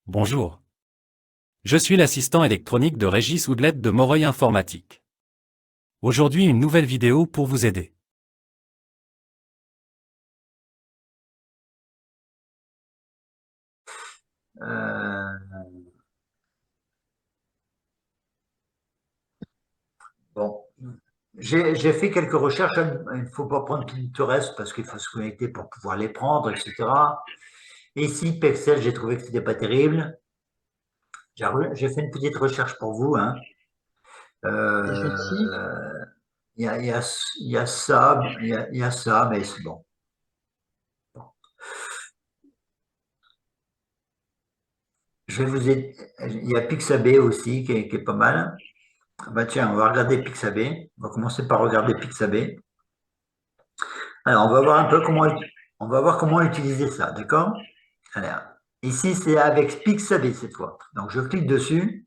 Bonjour. Je suis l'assistant électronique de Régis Oudlet de Moreuil Informatique. Aujourd'hui une nouvelle vidéo pour vous aider. Bon, j'ai fait quelques recherches. Il ne faut pas prendre Pinterest parce qu'il faut se connecter pour pouvoir les prendre, etc. Et ici, Pexel, j'ai trouvé que c'était pas terrible. J'ai fait une petite recherche pour vous, hein. C'est gentil. Il y a, il y a- il y a ça, il y a ça, mais c'est bon. Je vais vous aider. Il y a Pixabay aussi qui est pas mal. Ah bah tiens, on va regarder Pixabay. On va commencer par regarder Pixabay. Alors, on va voir comment utiliser ça, d'accord? Alors, ici, c'est avec Pixabay cette fois. Donc, je clique dessus.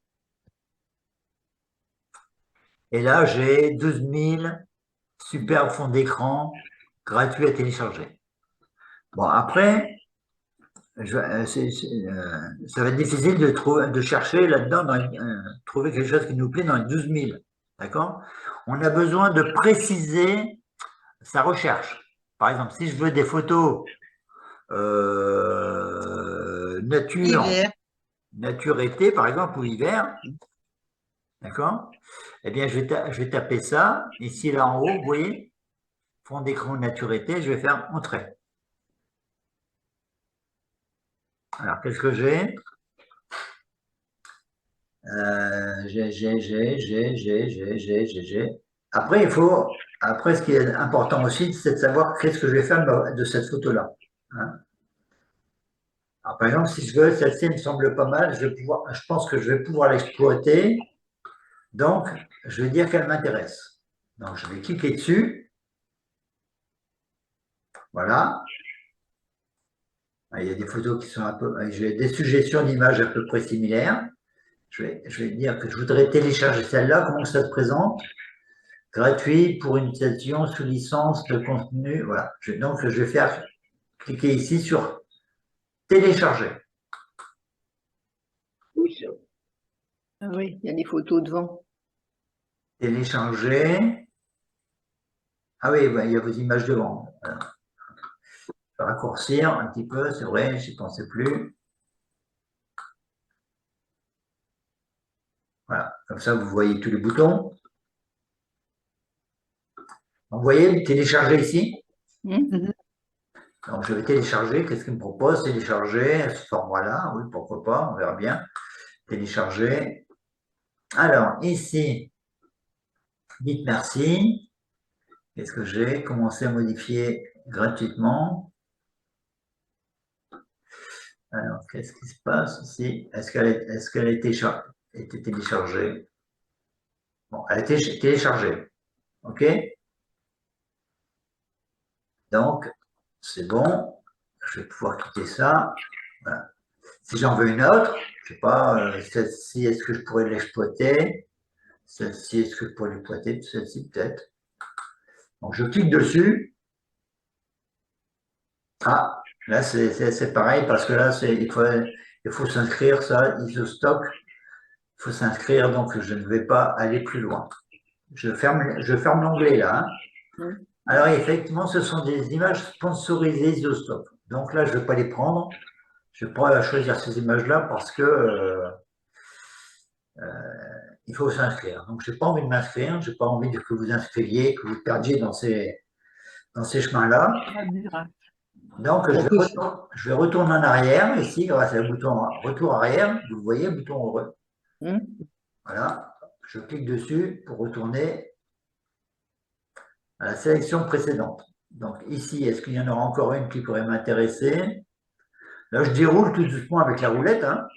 Et là, j'ai 12 000 super fonds d'écran gratuits à télécharger. Bon, après, ça va être difficile de chercher là-dedans, trouver quelque chose qui nous plaît dans les 12 000. D'accord? On a besoin de préciser sa recherche. Par exemple, si je veux des photos Hiver. nature été, par exemple, ou hiver, d'accord? Eh bien, je vais taper ça. Ici, là en haut, vous voyez, fond d'écran nature été, je vais faire entrée. Alors, qu'est-ce que j'ai? J'ai. Après, ce qui est important aussi, c'est de savoir qu'est-ce que je vais faire de cette photo-là, hein. Alors, par exemple, si je veux, celle-ci me semble pas mal, je pense que je vais pouvoir l'exploiter. Donc, je vais dire qu'elle m'intéresse. Donc, je vais cliquer dessus. Voilà. Il y a des photos qui sont un peu. J'ai des suggestions d'images à peu près similaires. Je vais dire que je voudrais télécharger celle-là. Comment ça se présente? Gratuit pour une session sous licence de contenu. Voilà. Donc, je vais faire cliquer ici sur télécharger. Oui, ah oui, il y a des photos devant. Télécharger. Ah oui, il y a vos images devant. Voilà. Je vais raccourcir un petit peu, c'est vrai, j'y pensais plus. Voilà. Comme ça, vous voyez tous les boutons. Donc, vous voyez, télécharger ici. Mhm. Donc, je vais télécharger. Qu'est-ce qu'il me propose? Télécharger ce format-là. Oui, pourquoi pas, on verra bien. Télécharger. Alors, ici, dites merci. Qu'est-ce que j'ai? Commencé à modifier gratuitement. Alors, qu'est-ce qui se passe ici? Est-ce qu'elle a été téléchargée? Bon, elle a été téléchargée. OK? Donc, c'est bon. Je vais pouvoir quitter ça. Voilà. Si j'en veux une autre, je ne sais pas, celle-ci, est-ce que je pourrais l'exploiter? Celle-ci, est-ce que je pourrais l'exploiter? Celle-ci, peut-être. Donc, je clique dessus. Ah, là, c'est pareil parce que là, il faut s'inscrire, ça, ISOstock. Il faut s'inscrire, donc je ne vais pas aller plus loin. Je ferme l'onglet là, hein. Mhm. Alors, effectivement, ce sont des images sponsorisées ISOstock. Donc là, je ne vais pas les prendre. Je ne vais pas choisir ces images-là parce que il faut s'inscrire. Donc, je n'ai pas envie de m'inscrire. Je n'ai pas envie que vous inscriviez, que vous perdiez dans ces chemins-là. Donc, On peut, je vais retourner en arrière ici, grâce au bouton retour arrière. Vous voyez, le bouton heureux. Mhm. Voilà. Je clique dessus pour retourner à la sélection précédente. Donc, ici, est-ce qu'il y en aura encore une qui pourrait m'intéresser? Là, je déroule tout doucement avec la roulette, hein.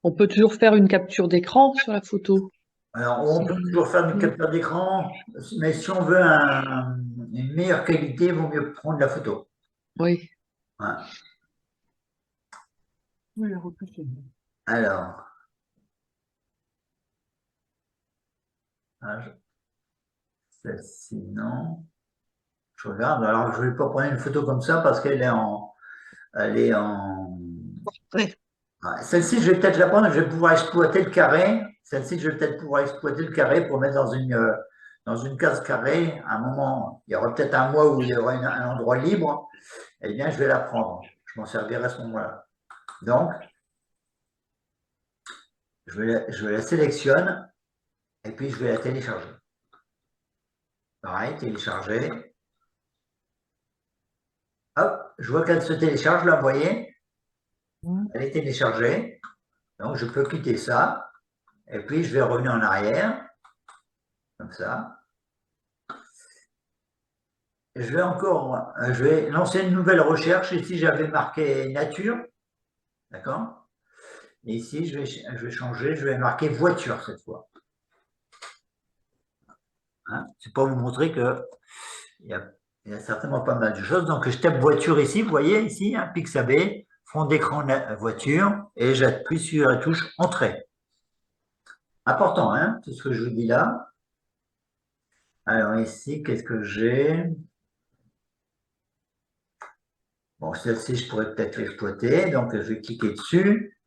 on peut toujours faire une capture d'écran sur la photo. Alors, on Si peut on a- toujours faire une Mhm. capture d'écran, mais si on veut une meilleure qualité, il vaut mieux prendre la photo. Oui. Voilà. Oui, la repousse, c'est bon. Alors, celle-ci, non. Je regarde. Alors, je ne vais pas prendre une photo comme ça parce elle est en Ouais. Ouais, celle-ci, je vais peut-être la prendre, je vais pouvoir exploiter le carré. Celle-ci, je vais peut-être pouvoir exploiter le carré pour mettre dans une case carrée. À un moment, il y aura peut-être un mois où il y aura un endroit libre. Eh bien, je vais la prendre. Je m'en servirai à ce moment-là. Donc, je la sélectionne et puis je vais la télécharger. Pareil, télécharger. Hop, je vois qu'elle se télécharge là, vous voyez, elle est téléchargée. Donc, je peux quitter ça. Et puis, je vais revenir en arrière, comme ça. Je vais lancer une nouvelle recherche. Ici, j'avais marqué nature. D'accord? Et ici, je vais changer. Je vais marquer voiture cette fois. Hein? C'est pour vous montrer qu'il y a certainement pas mal de choses. Donc, je tape voiture ici. Vous voyez ici, hein, Pixabay, fond d'écran voiture. Et j'appuie sur la touche entrée. Important, hein, tout ce que je vous dis là. Alors ici, qu'est-ce que j'ai? Bon, celle-ci, je pourrais peut-être l'exploiter. Donc, je vais cliquer dessus.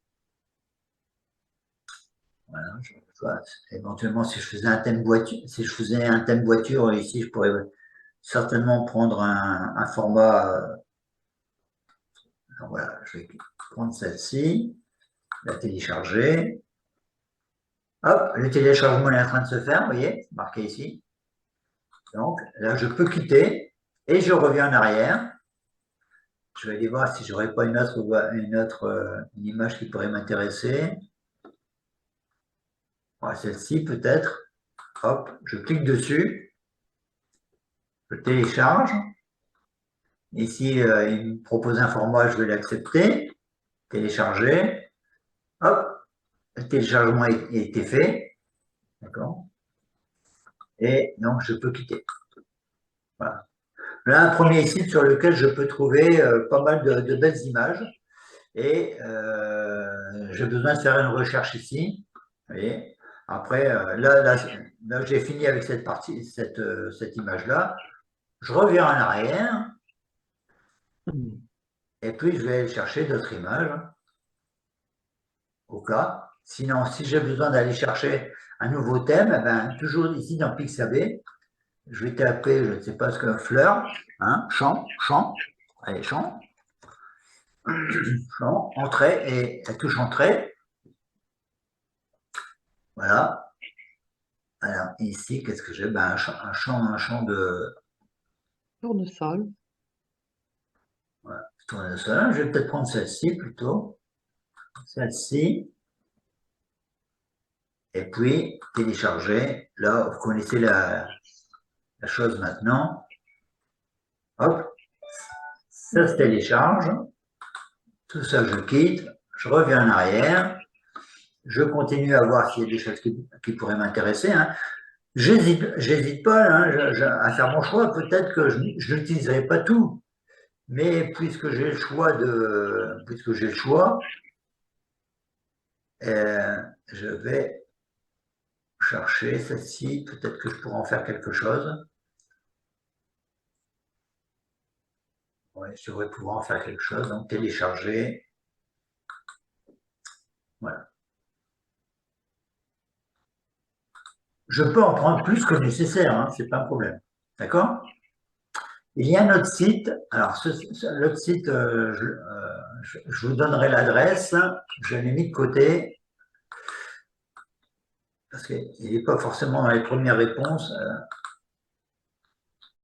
Voilà, éventuellement, si je faisais un thème voiture, ici, je pourrais certainement prendre un format. Voilà, je vais prendre celle-ci, la télécharger. Hop, le téléchargement est en train de se faire, vous voyez, c'est marqué ici. Donc, là, je peux quitter et je reviens en arrière. Je vais aller voir si j'aurais pas une image qui pourrait m'intéresser. Voilà, celle-ci peut-être. Hop, je clique dessus. Je télécharge. Ici, il me propose un format, je vais l'accepter. Télécharger. Hop, le téléchargement a été fait. D'accord. Et donc, je peux quitter. Voilà. Là, un premier site sur lequel je peux trouver pas mal de belles images. Et j'ai besoin de faire une recherche ici. Vous voyez. Après, là j'ai fini avec cette partie, cette image-là. Je reviens en arrière. Et puis, je vais aller chercher d'autres images. Au cas. Sinon, si j'ai besoin d'aller chercher un nouveau thème, eh ben, toujours ici dans Pixabay, je vais taper, je ne sais pas ce que, fleur, hein, champ, allez, champ, entrée, et la touche entrée. Voilà. Alors, ici, qu'est-ce que j'ai? Ben, un champ de Tournesol. voilà, tournesol. Je vais peut-être prendre celle-ci plutôt. Celle-ci. Et puis, télécharger. Là, vous connaissez la chose maintenant. Hop, ça se télécharge. Tout ça, je quitte. Je reviens en arrière. Je continue à voir s'il y a des choses qui pourraient m'intéresser. Hein. J'hésite pas hein, à faire mon choix. Peut-être que je n'utiliserai pas tout. Mais puisque j'ai le choix, je vais chercher celle-ci. Peut-être que je pourrais en faire quelque chose. Oui, je devrais pouvoir en faire quelque chose. Donc, télécharger. Voilà. Je peux en prendre plus que nécessaire, hein, c'est pas un problème. D'accord? Il y a un autre site. Alors, l'autre site, je vous donnerai l'adresse. Je l'ai mis de côté. Parce qu'il n'est pas forcément dans les premières réponses.